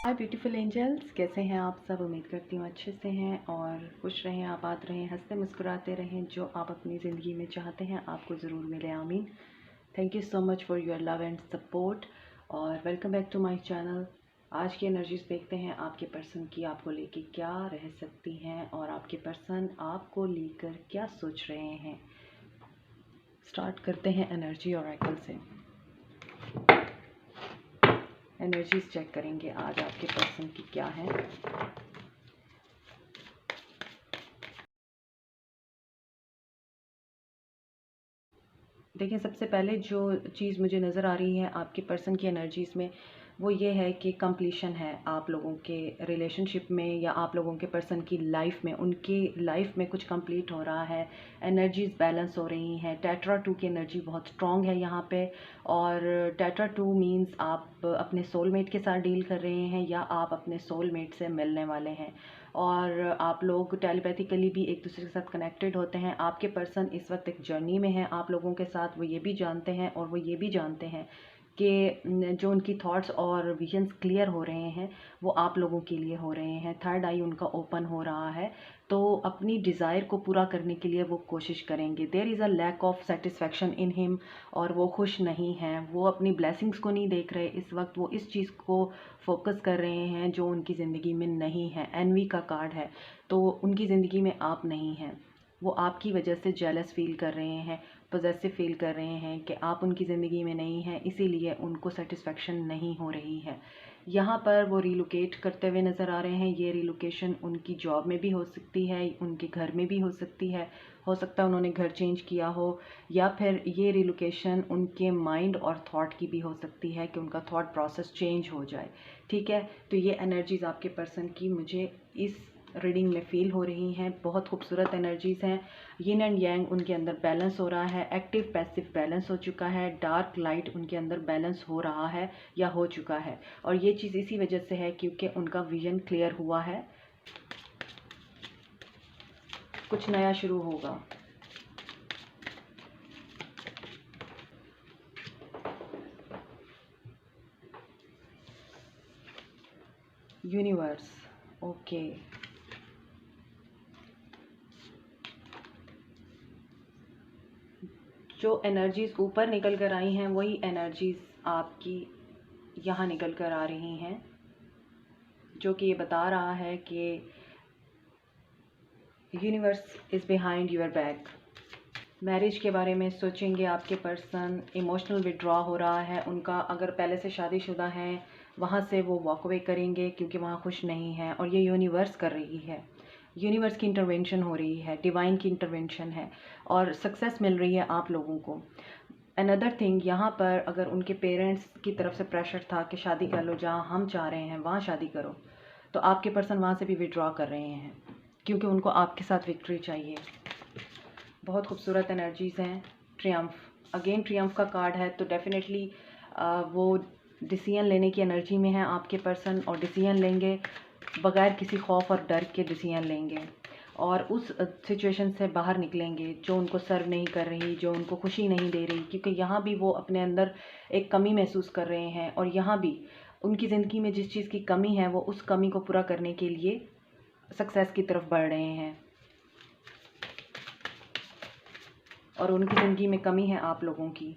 हाय beautiful angels, कैसे हैं आप सब। उम्मीद करती हूँ अच्छे से हैं और खुश रहें, आबाद रहें, हंसते मुस्कुराते रहें। जो आप अपनी ज़िंदगी में चाहते हैं आपको ज़रूर मिले, आमीन। Thank you so much for your love and support और welcome back to my channel. आज की एनर्जीज देखते हैं आपके पर्सन की आपको लेके क्या रह सकती हैं और आपके पर्सन आपको लेकर क्या सोच रहे हैं। स्टार्ट करते हैं एनर्जी ऑरेकल से। एनर्जीज चेक करेंगे आज आपके पर्सन की क्या है। देखिए, सबसे पहले जो चीज़ मुझे नज़र आ रही है आपके पर्सन की एनर्जीज़ में, वो ये है कि कंप्लीशन है आप लोगों के रिलेशनशिप में या आप लोगों के पर्सन की लाइफ में। उनकी लाइफ में कुछ कंप्लीट हो रहा है, एनर्जीज़ बैलेंस हो रही हैं। टेट्रा 2 की एनर्जी बहुत स्ट्रॉन्ग है यहाँ पे। और टेट्रा 2 मीन्स आप अपने सोलमेट के साथ डील कर रहे हैं या आप अपने सोलमेट से मिलने वाले हैं और आप लोग टेलीपैथिकली भी एक दूसरे के साथ कनेक्टेड होते हैं। आपके पर्सन इस वक्त एक जर्नी में है आप लोगों के साथ। वो ये भी जानते हैं और वो ये भी जानते हैं कि जो उनकी थॉट्स और विजन्स क्लियर हो रहे हैं वो आप लोगों के लिए हो रहे हैं। थर्ड आई उनका ओपन हो रहा है, तो अपनी डिज़ायर को पूरा करने के लिए वो कोशिश करेंगे। There is a lack of satisfaction in him और वो खुश नहीं हैं। वो अपनी ब्लेसिंग्स को नहीं देख रहे इस वक्त। वो इस चीज़ को फोकस कर रहे हैं जो उनकी ज़िंदगी में नहीं है। एनवी का कार्ड है, तो उनकी ज़िंदगी में आप नहीं हैं। वो आपकी वजह से जेलस फील कर रहे हैं, पॉजेसिव फील कर रहे हैं कि आप उनकी ज़िंदगी में नहीं हैं, इसीलिए उनको सेटिस्फेक्शन नहीं हो रही है। यहाँ पर वो रिलोकेट करते हुए नज़र आ रहे हैं। ये रिलोकेशन उनकी जॉब में भी हो सकती है, उनके घर में भी हो सकती है। हो सकता है उन्होंने घर चेंज किया हो, या फिर ये रिलोकेशन उनके माइंड और थॉट की भी हो सकती है कि उनका थॉट प्रोसेस चेंज हो जाए। ठीक है, तो ये एनर्जीज़ आपके पर्सन की मुझे इस रीडिंग में फील हो रही हैं। बहुत खूबसूरत एनर्जीज़ हैं। यिन एंड यांग उनके अंदर बैलेंस हो रहा है। एक्टिव पैसिव बैलेंस हो चुका है। डार्क लाइट उनके अंदर बैलेंस हो रहा है या हो चुका है। और ये चीज़ इसी वजह से है क्योंकि उनका विजन क्लियर हुआ है। कुछ नया शुरू होगा। Universe, okay. जो एनर्जीज़ ऊपर निकल कर आई हैं वही एनर्जीज़ आपकी यहाँ निकल कर आ रही हैं, जो कि ये बता रहा है कि universe is behind your back. Marriage के बारे में सोचेंगे आपके पर्सन। इमोशनल विड्रॉ हो रहा है उनका। अगर पहले से शादीशुदा हैं वहाँ से वो वॉक अवे करेंगे क्योंकि वहाँ खुश नहीं हैं, और ये यूनिवर्स कर रही है। यूनिवर्स की इंटरवेंशन हो रही है, डिवाइन की इंटरवेंशन है और सक्सेस मिल रही है आप लोगों को। अनदर थिंग, यहाँ पर अगर उनके पेरेंट्स की तरफ से प्रेशर था कि शादी कर लो, जहाँ हम चाह रहे हैं वहाँ शादी करो, तो आपके पर्सन वहाँ से भी विड्रॉ कर रहे हैं क्योंकि उनको आपके साथ विक्ट्री चाहिए। बहुत खूबसूरत एनर्जीज़ हैं। ट्रियम्फ, अगेन ट्रियम्फ का कार्ड है, तो डेफिनेटली वो डिसीजन लेने की एनर्जी में है आपके पर्सन, और डिसीजन लेंगे बगैर किसी खौफ और डर के डिसीजन लेंगे और उस सिचुएशन से बाहर निकलेंगे जो उनको सर्व नहीं कर रही, जो उनको खुशी नहीं दे रही। क्योंकि यहाँ भी वो अपने अंदर एक कमी महसूस कर रहे हैं और यहाँ भी उनकी ज़िंदगी में जिस चीज़ की कमी है वो उस कमी को पूरा करने के लिए सक्सेस की तरफ बढ़ रहे हैं, और उनकी ज़िंदगी में कमी है आप लोगों की।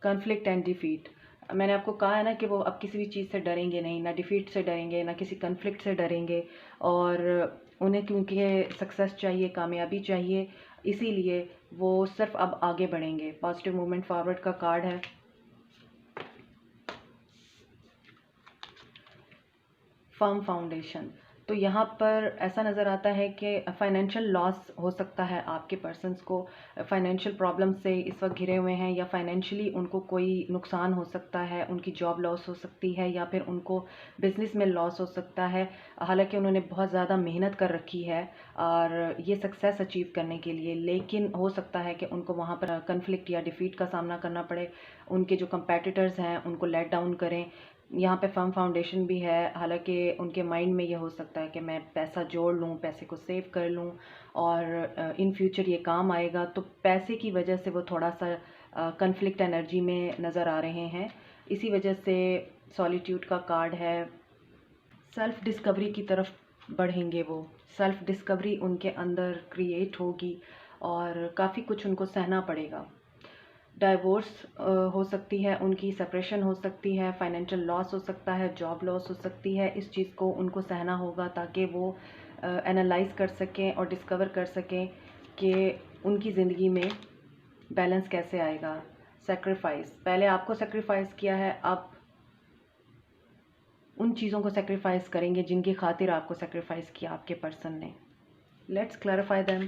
कॉन्फ्लिक्ट एंड डिफीट, मैंने आपको कहा है ना कि वो अब किसी भी चीज़ से डरेंगे नहीं, ना डिफीट से डरेंगे ना किसी कॉन्फ्लिक्ट से डरेंगे। और उन्हें क्योंकि सक्सेस चाहिए, कामयाबी चाहिए, इसीलिए वो सिर्फ अब आगे बढ़ेंगे। पॉजिटिव मूवमेंट फॉरवर्ड का कार्ड है। फर्म फाउंडेशन, तो यहाँ पर ऐसा नज़र आता है कि फाइनेंशियल लॉस हो सकता है आपके पर्सन्स को। फाइनेंशियल प्रॉब्लम से इस वक्त घिरे हुए हैं या फाइनेंशियली उनको कोई नुकसान हो सकता है। उनकी जॉब लॉस हो सकती है या फिर उनको बिज़नेस में लॉस हो सकता है। हालांकि उन्होंने बहुत ज़्यादा मेहनत कर रखी है और ये सक्सेस अचीव करने के लिए, लेकिन हो सकता है कि उनको वहाँ पर कन्फ्लिक्ट या डिफीट का सामना करना पड़े। उनके जो कंपेटिटर्स हैं उनको लेट डाउन करें। यहाँ पे फर्म फाउंडेशन भी है। हालांकि उनके माइंड में ये हो सकता है कि मैं पैसा जोड़ लूँ, पैसे को सेव कर लूँ और इन फ्यूचर ये काम आएगा, तो पैसे की वजह से वो थोड़ा सा कन्फ्लिक्ट एनर्जी में नज़र आ रहे हैं। इसी वजह से सॉलिट्यूड का कार्ड है। सेल्फ़ डिस्कवरी की तरफ बढ़ेंगे वो, सेल्फ़ डिस्कवरी उनके अंदर क्रिएट होगी और काफ़ी कुछ उनको सहना पड़ेगा। डाइवोर्स हो सकती है उनकी, सेपरेशन हो सकती है, फाइनेंशियल लॉस हो सकता है, जॉब लॉस हो सकती है। इस चीज़ को उनको सहना होगा ताकि वो एनालाइज कर सकें और डिस्कवर कर सकें कि उनकी ज़िंदगी में बैलेंस कैसे आएगा। सेक्रीफाइस, पहले आपको सेक्रीफाइस किया है, अब उन चीज़ों को सेक्रीफाइस करेंगे जिनकी खातिर आपको सेक्रीफाइस किया आपके पर्सन ने। Let's clarify them.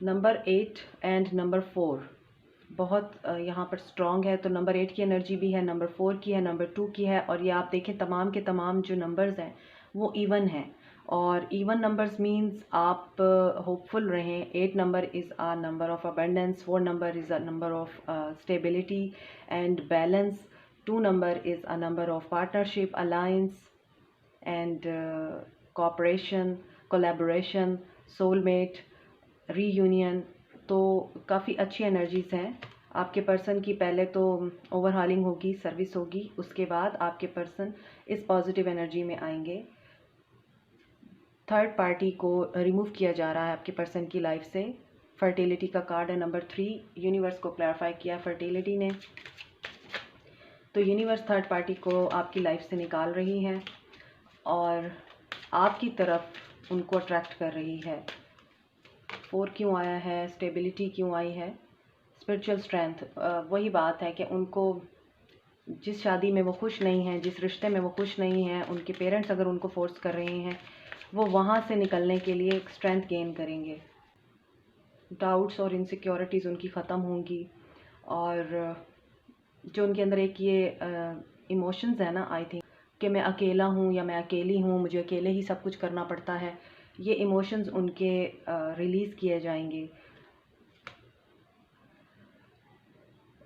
Number 8 and number 4 बहुत यहाँ पर स्ट्रॉन्ग है। तो नंबर 8 की एनर्जी भी है, नंबर 4 की है, नंबर 2 की है, और ये आप देखें तमाम के तमाम जो नंबर्स हैं वो इवन हैं। और इवन नंबर्स मींस आप होपफुल रहें। 8 number is a number of abundance, 4 number is a number of stability and balance, 2 number is a number of partnership, alliance and cooperation, collaboration, soulmate, reunion. तो काफ़ी अच्छी energies हैं आपके person की। पहले तो ओवरहालिंग होगी, सर्विस होगी, उसके बाद आपके पर्सन इस पॉजिटिव एनर्जी में आएंगे। थर्ड पार्टी को रिमूव किया जा रहा है आपके पर्सन की लाइफ से। फर्टिलिटी का कार्ड है नंबर 3, यूनिवर्स को क्लैरिफाई किया फर्टिलिटी ने। तो यूनिवर्स थर्ड पार्टी को आपकी लाइफ से निकाल रही है और आपकी तरफ उनको अट्रैक्ट कर रही है। 4 क्यों आया है, स्टेबिलिटी क्यों आई है, स्पिरिचुअल स्ट्रेंथ। वही बात है कि उनको जिस शादी में वो खुश नहीं हैं, जिस रिश्ते में वो खुश नहीं हैं, उनके पेरेंट्स अगर उनको फोर्स कर रहे हैं, वो वहाँ से निकलने के लिए एक स्ट्रेंथ गेन करेंगे। डाउट्स और इनसिक्योरिटीज़ उनकी ख़त्म होंगी और जो उनके अंदर एक ये इमोशंस है ना, आई थिंक कि मैं अकेला हूँ या मैं अकेली हूँ, मुझे अकेले ही सब कुछ करना पड़ता है, ये इमोशंस उनके रिलीज़ किए जाएंगे।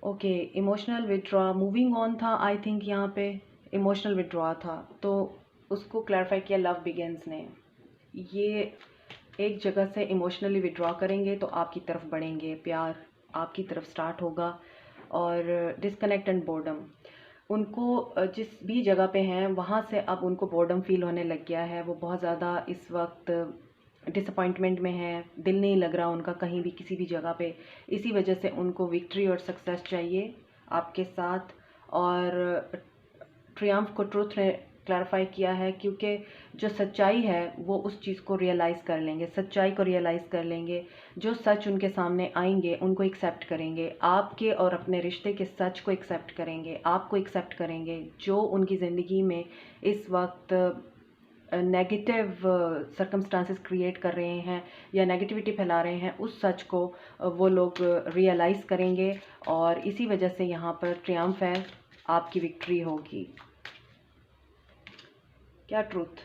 Okay, emotional withdraw, moving on था आई थिंक, यहाँ पे इमोशनल विड्रॉ था, तो उसको क्लैरिफाई किया लव बिगिंस ने। ये एक जगह से इमोशनली विड्रॉ करेंगे तो आपकी तरफ बढ़ेंगे, प्यार आपकी तरफ स्टार्ट होगा। और डिस्कनेक्ट एंड बोर्डम, उनको जिस भी जगह पे हैं वहाँ से अब उनको बोर्डम फील होने लग गया है। वो बहुत ज़्यादा इस वक्त डिसअपॉइंटमेंट में है, दिल नहीं लग रहा उनका कहीं भी किसी भी जगह पे। इसी वजह से उनको विक्ट्री और सक्सेस चाहिए आपके साथ। और ट्रियम्फ को ट्रुथ ने क्लैरिफाई किया है, क्योंकि जो सच्चाई है वो उस चीज़ को रियलाइज़ कर लेंगे, सच्चाई को रियलाइज़ कर लेंगे। जो सच उनके सामने आएंगे उनको एक्सेप्ट करेंगे, आपके और अपने रिश्ते के सच को एक्सेप्ट करेंगे, आपको एक्सेप्ट करेंगे। जो उनकी ज़िंदगी में इस वक्त नेगेटिव सर्कमस्टांसेस क्रिएट कर रहे हैं या नेगेटिविटी फैला रहे हैं, उस सच को वो लोग रियलाइज़ करेंगे और इसी वजह से यहाँ पर ट्रियम्फ है, आपकी विक्ट्री होगी। क्या ट्रुथ,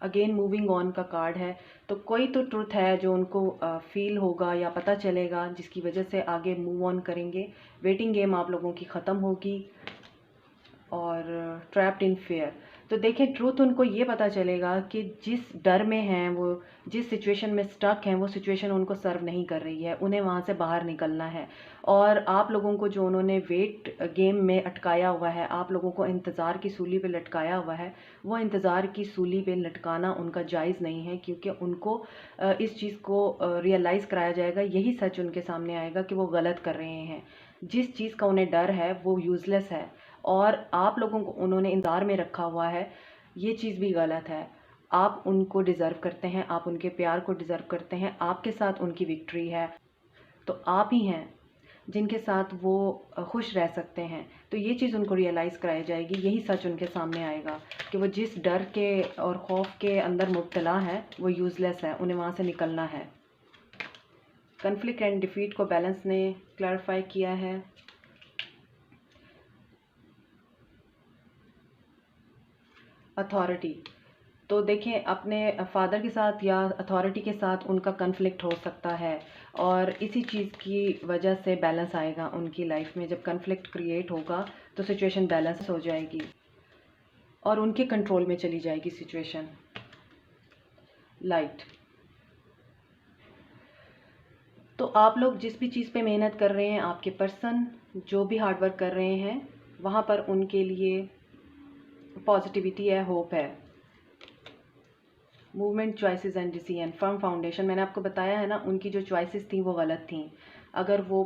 अगेन मूविंग ऑन का कार्ड है, तो कोई तो ट्रुथ है जो उनको फील होगा या पता चलेगा जिसकी वजह से आगे मूव ऑन करेंगे। वेटिंग गेम आप लोगों की ख़त्म होगी। और ट्रैप्ड इन फेयर, तो देखें ट्रूथ उनको ये पता चलेगा कि जिस डर में हैं वो, जिस सिचुएशन में स्टक हैं, वो सिचुएशन उनको सर्व नहीं कर रही है, उन्हें वहाँ से बाहर निकलना है। और आप लोगों को जो उन्होंने वेट गेम में अटकाया हुआ है, आप लोगों को इंतज़ार की सूली पे लटकाया हुआ है, वो इंतज़ार की सूली पे लटकाना उनका जायज़ नहीं है, क्योंकि उनको इस चीज़ को रियलाइज़ कराया जाएगा, यही सच उनके सामने आएगा कि वो गलत कर रहे हैं। जिस चीज़ का उन्हें डर है वो यूज़लेस है और आप लोगों को उन्होंने इंतज़ार में रखा हुआ है, ये चीज़ भी गलत है। आप उनको डिज़र्व करते हैं, आप उनके प्यार को डिज़र्व करते हैं, आपके साथ उनकी विक्ट्री है, तो आप ही हैं जिनके साथ वो खुश रह सकते हैं। तो ये चीज़ उनको रियलाइज़ कराई जाएगी, यही सच उनके सामने आएगा कि वो जिस डर के और खौफ के अंदर मुब्तला है वो यूज़लेस है, उन्हें वहाँ से निकलना है। कन्फ्लिक्ट एंड डिफीट को बैलेंस ने क्लैरिफाई किया है। अथॉरिटी, तो देखें अपने फादर के साथ या अथॉरिटी के साथ उनका कन्फ्लिक्ट हो सकता है और इसी चीज़ की वजह से बैलेंस आएगा उनकी लाइफ में। जब कन्फ्लिक्ट क्रिएट होगा तो सिचुएशन बैलेंस हो जाएगी और उनके कंट्रोल में चली जाएगी सिचुएशन। लाइट, तो आप लोग जिस भी चीज़ पे मेहनत कर रहे हैं, आपके पर्सन जो भी हार्ड वर्क कर रहे हैं, वहाँ पर उनके लिए पॉजिटिविटी है, होप है। Movement, choices and decision, firm foundation, मैंने आपको बताया है ना, उनकी जो चॉइसेस थी वो गलत थी। अगर वो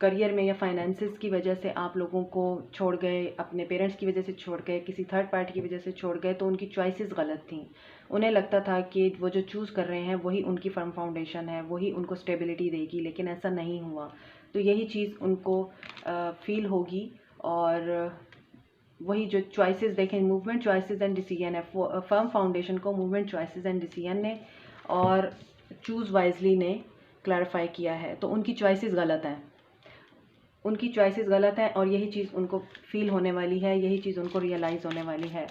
करियर में या फाइनेंसिस की वजह से आप लोगों को छोड़ गए, अपने पेरेंट्स की वजह से छोड़ गए, किसी थर्ड पार्टी की वजह से छोड़ गए, तो उनकी चॉइसेस गलत थी। उन्हें लगता था कि वो जो चूज़ कर रहे हैं वही उनकी फर्म फाउंडेशन है, वही उनको स्टेबिलिटी देगी, लेकिन ऐसा नहीं हुआ। तो यही चीज़ उनको फील होगी, और वही जो चॉइसेस देखें, मूवमेंट, चॉइसेस एंड डिसीजन है, फर्म फाउंडेशन को मूवमेंट, चॉइसेस एंड डिसीजन ने और चूज़ वाइजली ने क्लैरिफाई किया है। तो उनकी चॉइसेस गलत हैं, उनकी चॉइसेस गलत हैं, और यही चीज़ उनको फील होने वाली है, यही चीज़ उनको रियलाइज़ होने वाली है।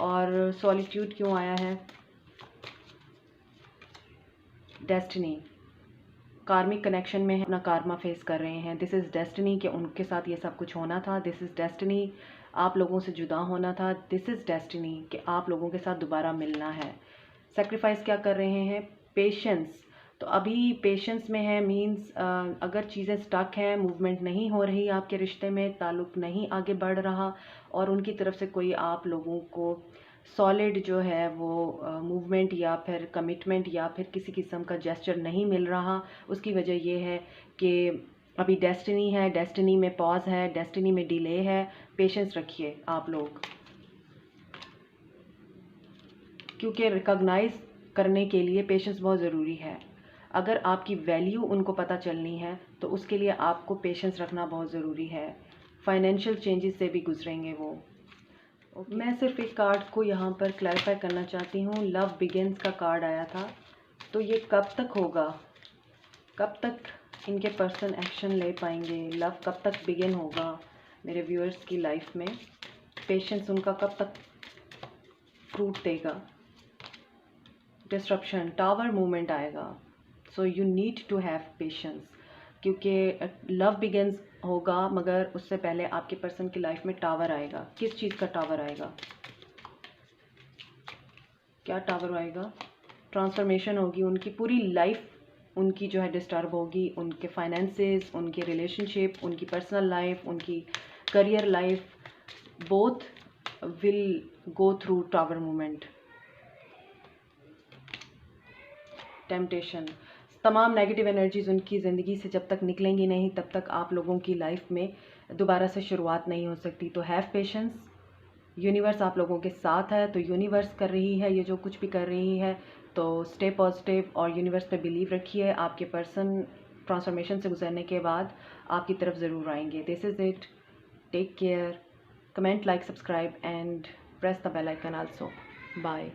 और सॉलिट्यूड क्यों आया है? डेस्टिनी, कार्मिक कनेक्शन में अपना कार्मा फेस कर रहे हैं। दिस इज़ डेस्टिनी कि उनके साथ ये सब कुछ होना था। दिस इज़ डेस्टिनी, आप लोगों से जुदा होना था। दिस इज़ डेस्टिनी कि आप लोगों के साथ दोबारा मिलना है। सेक्रीफाइस क्या कर रहे हैं? पेशेंस। तो अभी पेशेंस में है, मीन्स अगर चीज़ें स्टक हैं, मूवमेंट नहीं हो रही, आपके रिश्ते में ताल्लुक़ नहीं आगे बढ़ रहा, और उनकी तरफ से कोई आप लोगों को सॉलिड जो है वो मूवमेंट या फिर कमिटमेंट या फिर किसी किस्म का जेस्चर नहीं मिल रहा, उसकी वजह ये है कि अभी डेस्टिनी है, डेस्टिनी में पॉज है, डेस्टिनी में डिले है। पेशेंस रखिए आप लोग, क्योंकि रिकॉग्नाइज करने के लिए पेशेंस बहुत ज़रूरी है। अगर आपकी वैल्यू उनको पता चलनी है तो उसके लिए आपको पेशेंस रखना बहुत ज़रूरी है। फाइनेंशियल चेंजेस से भी गुजरेंगे वो। मैं सिर्फ एक कार्ड को यहाँ पर क्लैरिफाई करना चाहती हूँ। लव बिगिंस का कार्ड आया था, तो ये कब तक होगा, कब तक इनके पर्सन एक्शन ले पाएंगे, लव कब तक बिगिन होगा मेरे व्यूअर्स की लाइफ में, पेशेंस उनका कब तक फ्रूट देगा। डिस्ट्रप्शन, टावर मूवमेंट आएगा, so you need to have patience, क्योंकि लव बिगिंस होगा, मगर उससे पहले आपके पर्सन की लाइफ में टावर आएगा। किस चीज़ का टावर आएगा? क्या टावर आएगा? ट्रांसफॉर्मेशन होगी, उनकी पूरी लाइफ उनकी जो है डिस्टर्ब होगी, उनके फाइनेंसेस, उनके रिलेशनशिप, उनकी पर्सनल लाइफ, उनकी career life, both will go through tower movement. Temptation, तमाम नेगेटिव एनर्जीज़ उनकी ज़िंदगी से जब तक निकलेंगी नहीं, तब तक आप लोगों की लाइफ में दोबारा से शुरुआत नहीं हो सकती। तो हैव पेशेंस, यूनिवर्स आप लोगों के साथ है, तो यूनिवर्स कर रही है ये जो कुछ भी कर रही है, तो स्टे पॉजिटिव और यूनिवर्स पे बिलीव रखिए। आपके पर्सन ट्रांसफॉर्मेशन से गुजरने के बाद आपकी तरफ ज़रूर आएंगे। This is it, take care, comment, like, subscribe and press the bell icon also. Bye.